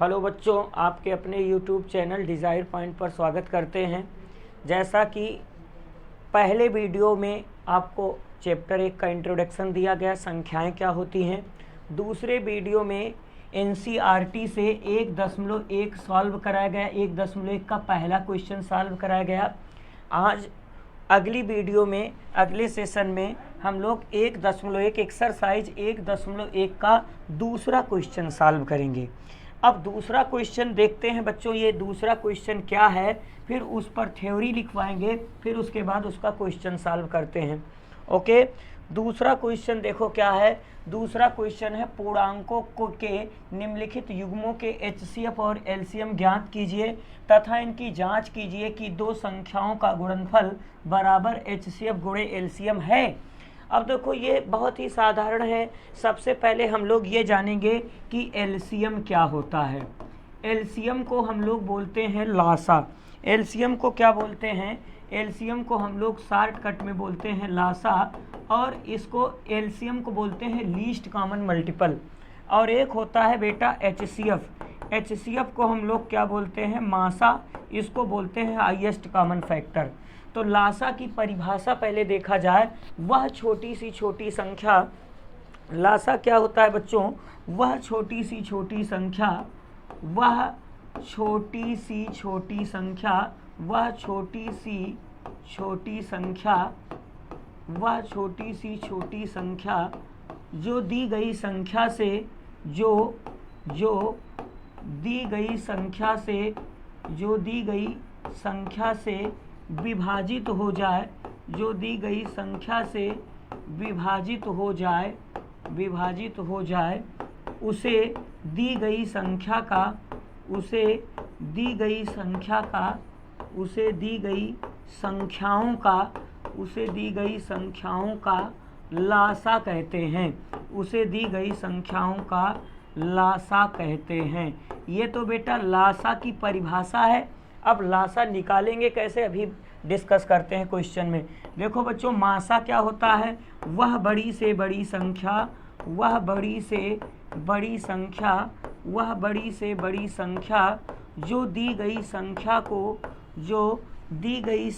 Hello बच्चों, आपके अपने YouTube चैनल डिज़ायर पॉइंट पर स्वागत करते हैं। जैसा कि पहले वीडियो में आपको चैप्टर 1 का इंट्रोडक्शन दिया गया, संख्याएं क्या होती हैं। दूसरे वीडियो में NCERT से 1.1 सॉल्व कराया गया, 1.1 का पहला क्वेश्चन सॉल्व कराया गया। आज अगली वीडियो में, अगले सेशन में हम लोग 1.1 एक्सरसाइज 1.1 का दूसरा क्वेश्चन सॉल्व करेंगे। अब दूसरा क्वेश्चन देखते हैं बच्चों, ये दूसरा क्वेश्चन क्या है, फिर उस पर थ्योरी लिखवाएंगे, फिर उसके बाद उसका क्वेश्चन सॉल्व करते हैं। ओके, दूसरा क्वेश्चन देखो क्या है। दूसरा क्वेश्चन है पूर्णांकों के निम्नलिखित युग्मों के HCF और LCM ज्ञात कीजिए तथा इनकी जांच कीजिए कि दो संख्याओं का गुणनफल बराबर HCF गुणे LCM है। अब देखो ये बहुत ही साधारण है। सबसे पहले हम लोग ये जानेंगे कि LCM क्या होता है। LCM को हम लोग बोलते हैं लासा। LCM को क्या बोलते हैं? LCM को हम लोग शॉर्टकट में बोलते हैं लासा, और इसको LCM को बोलते हैं लीस्ट कॉमन मल्टीपल। और एक होता है बेटा HCF। HCF को हम लोग क्या बोलते हैं? मासा। इसको बोलते हैं हाईएस्ट कॉमन फैक्टर। तो लासा की परिभाषा पहले देखा जाए, वह छोटी सी छोटी संख्या। लासा क्या होता है बच्चों? वह छोटी सी छोटी संख्या, वह छोटी सी छोटी संख्या, वह छोटी सी छोटी संख्या, वह छोटी सी छोटी संख्या जो दी गई संख्या से जो दी गई संख्या से विभाजित हो जाए, जो दी गई संख्या से विभाजित हो जाए, उसे दी गई संख्या का लासा कहते हैं। उसे दी गई संख्याओं का लासा कहते हैं। ये तो बेटा लासा की परिभाषा है। अब लासा निकालेंगे कैसे, अभी डिस्कस करते हैं क्वेश्चन में। देखो बच्चों, मासा क्या होता है? वह बड़ी से बड़ी संख्या, वह बड़ी से बड़ी संख्या, वह बड़ी से बड़ी संख्या जो दी गई संख्या को, जो दी गई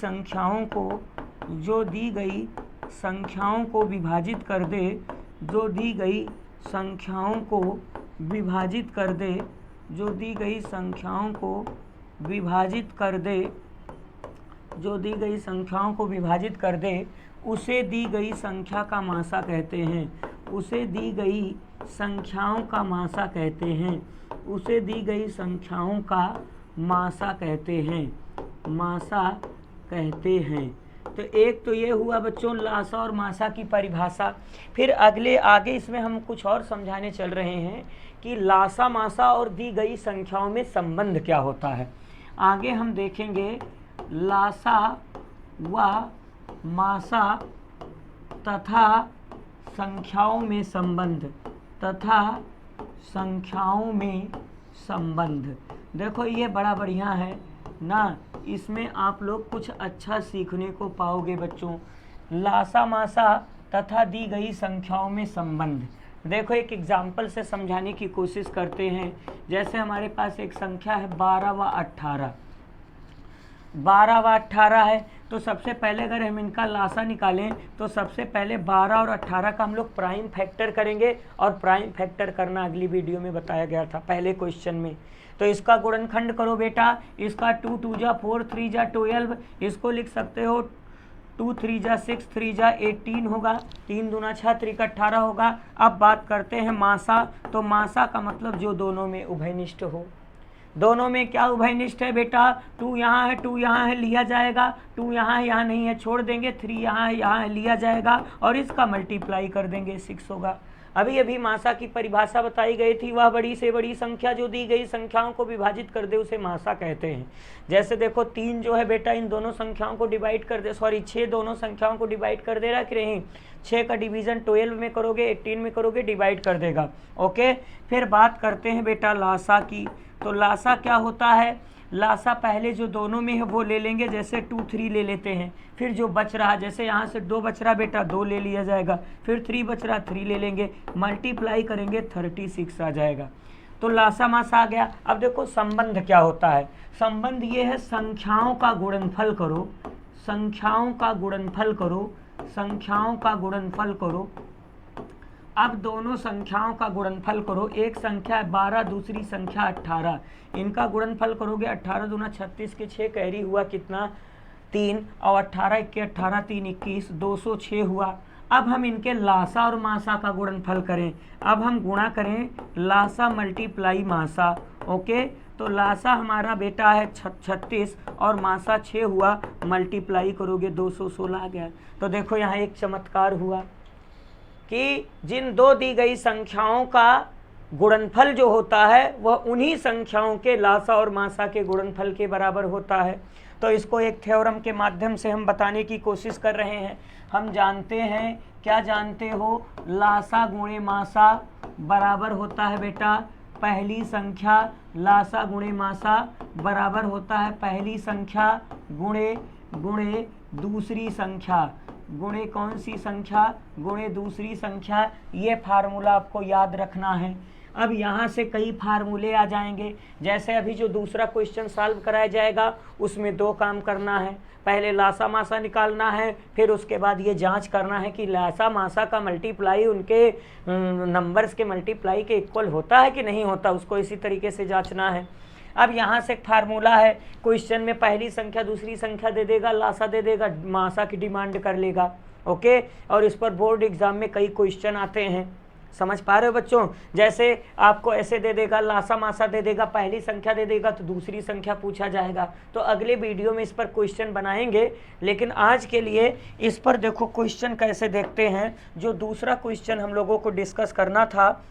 संख्याओं को विभाजित कर दे, जो दी गई संख्याओं को विभाजित कर दे, जो दी गई संख्याओं को विभाजित कर दे, जो दी गई संख्याओं को विभाजित कर दे, उसे दी गई संख्या का मासा कहते हैं। उसे दी गई संख्याओं का मासा कहते हैं। उसे दी गई संख्याओं का मासा कहते हैं, मासा कहते हैं। तो एक तो ये हुआ बच्चों लासा और मासा की परिभाषा। फिर आगे इसमें हम कुछ और समझाने चल रहे हैं कि लासा, मासा और दी गई संख्याओं में संबंध क्या होता है। आगे हम देखेंगे लासा व मासा तथा संख्याओं में संबंध, देखो ये बड़ा बढ़िया है ना। इसमें आप लोग कुछ अच्छा सीखने को पाओगे बच्चों। लासा, मासा तथा दी गई संख्याओं में संबंध। देखो एक एग्जाम्पल से समझाने की कोशिश करते हैं। जैसे हमारे पास एक संख्या है 12 व 18। 12 व 18 है, तो सबसे पहले अगर हम इनका लासा निकालें तो सबसे पहले 12 और 18 का हम लोग प्राइम फैक्टर करेंगे, और प्राइम फैक्टर करना अगली वीडियो में बताया गया था पहले क्वेश्चन में। तो इसका गुणनखंड करो बेटा। इसका 2 2 जा 4 3 जा 12, इसको लिख सकते हो 2 3 जा 6 3 जा 18 होगा, 3 दूना 6 3 का 18 होगा। अब बात करते हैं मासा। तो मासा का मतलब जो दोनों में उभयनिष्ठ हो। दोनों में क्या उभयनिष्ठ है बेटा? 2 यहाँ है, 2 यहाँ है, लिया जाएगा। 2 यहाँ है, यहाँ नहीं है, छोड़ देंगे। 3 यहाँ है, यहाँ है, लिया जाएगा, और इसका मल्टीप्लाई कर देंगे, 6 होगा। अभी मासा की परिभाषा बताई गई थी, वह बड़ी से बड़ी संख्या जो दी गई संख्याओं को विभाजित कर दे, उसे मासा कहते हैं। जैसे देखो 3 जो है बेटा इन दोनों संख्याओं को डिवाइड कर दे, 6 दोनों संख्याओं को डिवाइड कर दे रहा कि नहीं? 6 का डिवीजन 12 में करोगे, 18 में करोगे, डिवाइड कर देगा। ओके, फिर बात करते हैं बेटा लासा की। तो लासा क्या होता है? लासा पहले जो दोनों में है वो ले लेंगे, जैसे 2 3 ले लेते हैं। फिर जो बच रहा, जैसे यहाँ से 2 बच रहा बेटा, 2 ले लिया जाएगा। फिर 3 बच रहा, 3 ले लेंगे, मल्टीप्लाई करेंगे 36 आ जाएगा। तो लासा मासा आ गया। अब देखो संबंध क्या होता है, संबंध ये है संख्याओं का गुणनफल करो, संख्याओं का गुणनफल करो, संख्याओं का गुणनफल करो। अब दोनों संख्याओं का गुणनफल करो, एक संख्या 12 दूसरी संख्या 18, इनका गुणनफल करोगे 18 दूना 36 के 6 कैरी हुआ कितना 3 और 18 1 18 3 21 206 हुआ। अब हम इनके लासा और मासा का गुणनफल करें, अब हम गुणा करें लासा मल्टीप्लाई मासा। ओके, तो लासा हमारा बेटा है 36 और मासा 6 हुआ, मल्टीप्लाई करोगे 216 आ गया। तो देखो यहाँ एक चमत्कार हुआ कि जिन दो दी गई संख्याओं का गुणनफल जो होता है वह उन्हीं संख्याओं के लासा और मासा के गुणनफल के बराबर होता है। तो इसको एक थ्योरम के माध्यम से हम बताने की कोशिश कर रहे हैं। हम जानते हैं, क्या जानते हो, लासा गुणे मासा बराबर होता है बेटा पहली संख्या, लासा गुणे मासा बराबर होता है पहली संख्या गुणे गुणे दूसरी संख्या, गुणे कौन सी संख्या, गुणे दूसरी संख्या। ये फार्मूला आपको याद रखना है। अब यहाँ से कई फार्मूले आ जाएंगे, जैसे अभी जो दूसरा क्वेश्चन सॉल्व कराया जाएगा उसमें दो काम करना है, पहले लासा मासा निकालना है, फिर उसके बाद ये जांच करना है कि लासा मासा का मल्टीप्लाई उनके नंबर्स के मल्टीप्लाई के इक्वल होता है कि नहीं होता, उसको इसी तरीके से जांचना है। अब यहाँ से एक फार्मूला है, क्वेश्चन में पहली संख्या दूसरी संख्या दे देगा, लासा दे देगा, मासा की डिमांड कर लेगा। ओके, और इस पर बोर्ड एग्जाम में कई क्वेश्चन आते हैं, समझ पा रहे हो बच्चों। जैसे आपको ऐसे दे देगा, लासा मासा दे देगा, पहली संख्या दे देगा तो दूसरी संख्या पूछा जाएगा। तो अगले वीडियो में इस पर क्वेश्चन बनाएंगे, लेकिन आज के लिए इस पर देखो क्वेश्चन कैसे देखते हैं। जो दूसरा क्वेश्चन हम लोगों को डिस्कस करना था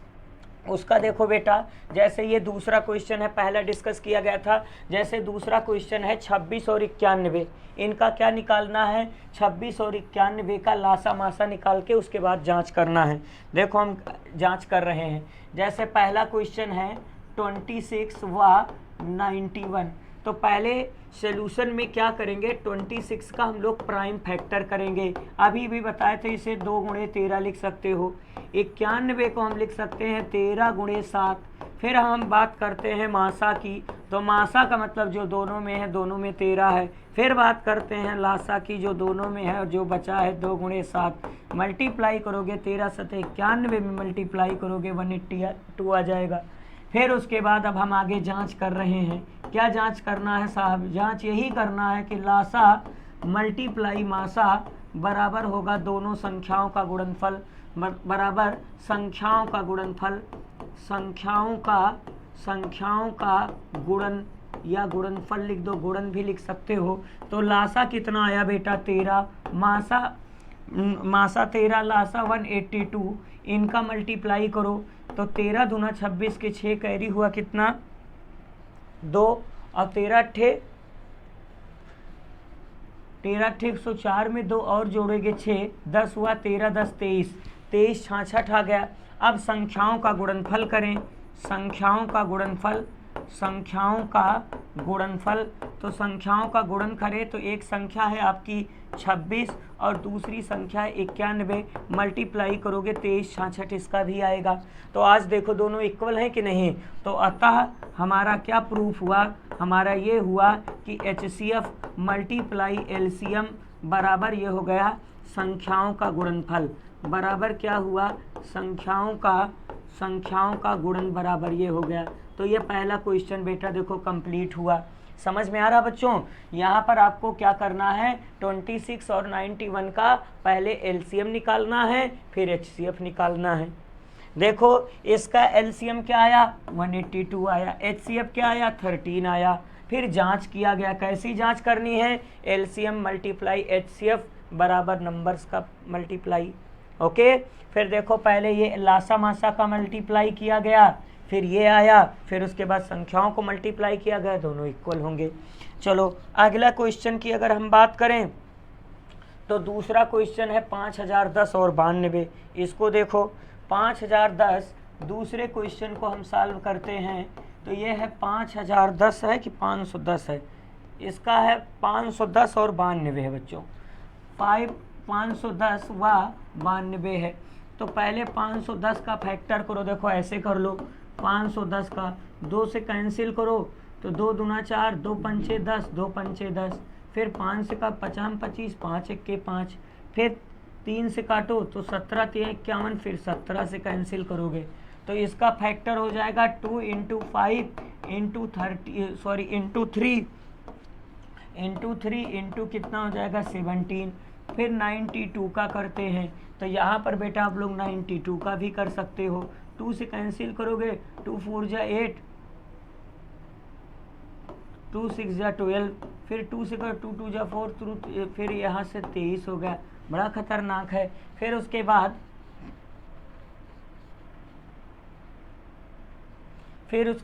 उसका देखो बेटा, जैसे ये दूसरा क्वेश्चन है, पहला डिस्कस किया गया था। जैसे दूसरा क्वेश्चन है 26 और 91, इनका क्या निकालना है, 26 और 91 का लासा मासा निकाल के उसके बाद जांच करना है। देखो हम जांच कर रहे हैं। जैसे पहला क्वेश्चन है 26 व 91, तो पहले सॉल्यूशन में क्या करेंगे, 26 का हम लोग प्राइम फैक्टर करेंगे। अभी भी बताए थे इसे 2 गुणे 13 लिख सकते हो। 91 को हम लिख सकते हैं 13 गुणे 7। फिर हम बात करते हैं मासा की, तो मासा का मतलब जो दोनों में है, दोनों में 13 है। फिर बात करते हैं लासा की, जो दोनों में है और जो बचा है 2 गुणे 7। मल्टीप्लाई करोगे 13 सतह 91 में मल्टीप्लाई करोगे 182 आ जाएगा। फिर उसके बाद अब हम आगे जांच कर रहे हैं। क्या जांच करना है साहब, जांच यही करना है कि लासा मल्टीप्लाई मासा बराबर होगा दोनों संख्याओं का गुणनफल, बराबर संख्याओं का गुणनफल, संख्याओं का गुणन या गुणनफल लिख दो, गुणन भी लिख सकते हो। तो लासा कितना आया बेटा 13, मासा 13, लासा 182, इनका मल्टीप्लाई करो तो 13 दूना 26 के 6 कैरी हुआ कितना 2 और 13 अट्ठे 104 में 2 और जोड़ेंगे 6, 10 हुआ, 13 10 23, 23 66 आ गया। अब संख्याओं का गुणनफल करें, संख्याओं का गुणनफल, संख्याओं का गुणनफल। तो संख्याओं का गुणन करें तो एक संख्या है आपकी 26 और दूसरी संख्या है 91, मल्टीप्लाई करोगे 23 66 इसका भी आएगा। तो आज देखो दोनों इक्वल हैं कि नहीं। तो अतः हमारा क्या प्रूफ हुआ, हमारा ये हुआ कि HCF मल्टीप्लाई LCM बराबर ये हो गया संख्याओं का गुणनफल, बराबर क्या हुआ, संख्याओं का गुणन बराबर ये हो गया। तो ये पहला क्वेश्चन बेटा देखो कंप्लीट हुआ। समझ में आ रहा बच्चों। यहाँ पर आपको क्या करना है, 26 और 91 का पहले LCM निकालना है, फिर HCF निकालना है। देखो इसका LCM क्या आया 182 आया, HCF क्या आया 13 आया। फिर जांच किया गया, कैसी जांच करनी है, LCM मल्टीप्लाई HCF बराबर नंबर्स का मल्टीप्लाई। ओके, फिर देखो पहले ये लासा मासा का मल्टीप्लाई किया गया, फिर ये आया, फिर उसके बाद संख्याओं को मल्टीप्लाई किया गया, दोनों इक्वल होंगे। चलो अगला क्वेश्चन की अगर हम बात करें तो दूसरा क्वेश्चन है 5010 और 92। इसको देखो 5010, दूसरे क्वेश्चन को हम सॉल्व करते हैं तो ये है 5010 है कि 510 है, इसका है 510 और 92 है बच्चों, 510 व 92 है। तो पहले 510 का फैक्टर करो, देखो ऐसे कर लो, 510 का 2 से कैंसिल करो तो 2 दूना 4, 2 पंचे 10, 2 पंचे 10, फिर 5 से का 50 25, 5 एक्के 5, फिर 3 से काटो तो 17 3 51, फिर 17 से कैंसिल करोगे तो इसका फैक्टर हो जाएगा 2 × 5 इंटू 3 इंटू कितना हो जाएगा 17। फिर 92 का करते हैं तो यहाँ पर बेटा आप लोग 92 का भी कर सकते हो। 2 से कैंसिल करोगे 2 4 जा 8, 2 6 जा 12, फिर 2 से करो 2 2 जा 4, फिर यहाँ से 23 हो गया, बड़ा खतरनाक है। फिर उसके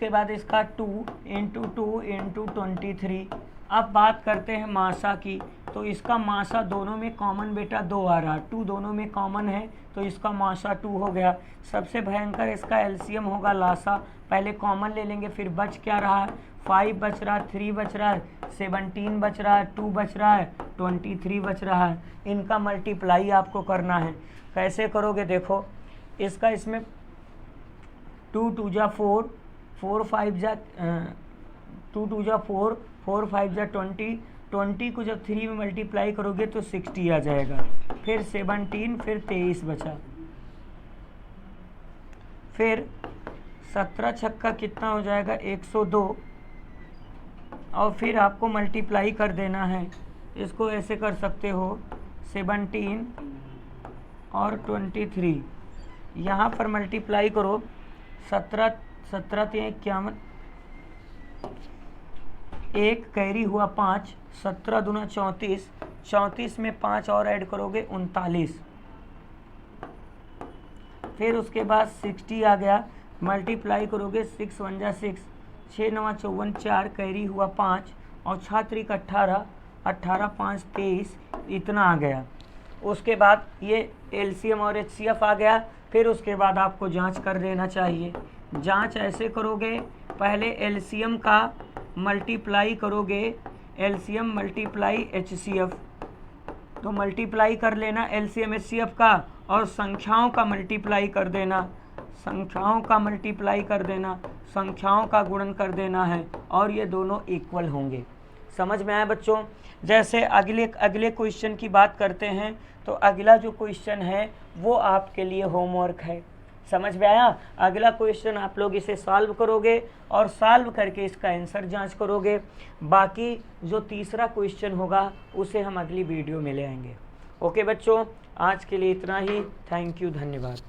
बाद इसका 2 × 2 × 23। अब बात करते हैं मासा की, तो इसका मासा दोनों में कॉमन बेटा 2 आ रहा, 2 दोनों में कॉमन है तो इसका मासा 2 हो गया। सबसे भयंकर इसका एलसीएम होगा लासा, पहले कॉमन ले लेंगे, फिर बच क्या रहा, 5 बच रहा, 3 बच रहा है, 17 बच रहा है, 2 बच रहा है, 23 बच रहा है। इनका मल्टीप्लाई आपको करना है। कैसे करोगे देखो, इसका इसमें 2 2 जा 4, 4 5 जा 2 2 जा 4, 4 5 जा 20, 20 को जब 3 में मल्टीप्लाई करोगे तो 60 आ जाएगा। फिर 17, फिर 23 बचा, फिर 17 छक्का कितना हो जाएगा 102, और फिर आपको मल्टीप्लाई कर देना है। इसको ऐसे कर सकते हो 17 और 23, यहाँ पर मल्टीप्लाई करो 17 17 3 51, 1 कैरी हुआ 5, 17 दूना 34, 34 में 5 और ऐड करोगे 39, फिर उसके बाद 60 आ गया, मल्टीप्लाई करोगे 6 1 जा 6, 6 9 54, 4 कैरी हुआ 5 और 6 3 18, 18 5 23, इतना आ गया। उसके बाद ये एलसीएम और एचसीएफ आ गया। फिर उसके बाद आपको जांच कर लेना चाहिए। जांच ऐसे करोगे, पहले एलसीएम का मल्टीप्लाई करोगे, एलसीएम मल्टीप्लाई एचसीएफ, तो मल्टीप्लाई कर लेना एलसीएम एचसीएफ का, और संख्याओं का मल्टीप्लाई कर देना, संख्याओं का मल्टीप्लाई कर देना, संख्याओं का गुणन कर देना है, और ये दोनों इक्वल होंगे। समझ में आया बच्चों? जैसे अगले क्वेश्चन की बात करते हैं, तो अगला जो क्वेश्चन है वो आपके लिए होमवर्क है। समझ में आया? अगला क्वेश्चन आप लोग इसे सॉल्व करोगे और सॉल्व करके इसका आंसर जांच करोगे। बाकी जो तीसरा क्वेश्चन होगा उसे हम अगली वीडियो में ले आएंगे। ओके बच्चों, आज के लिए इतना ही। थैंक यू, धन्यवाद।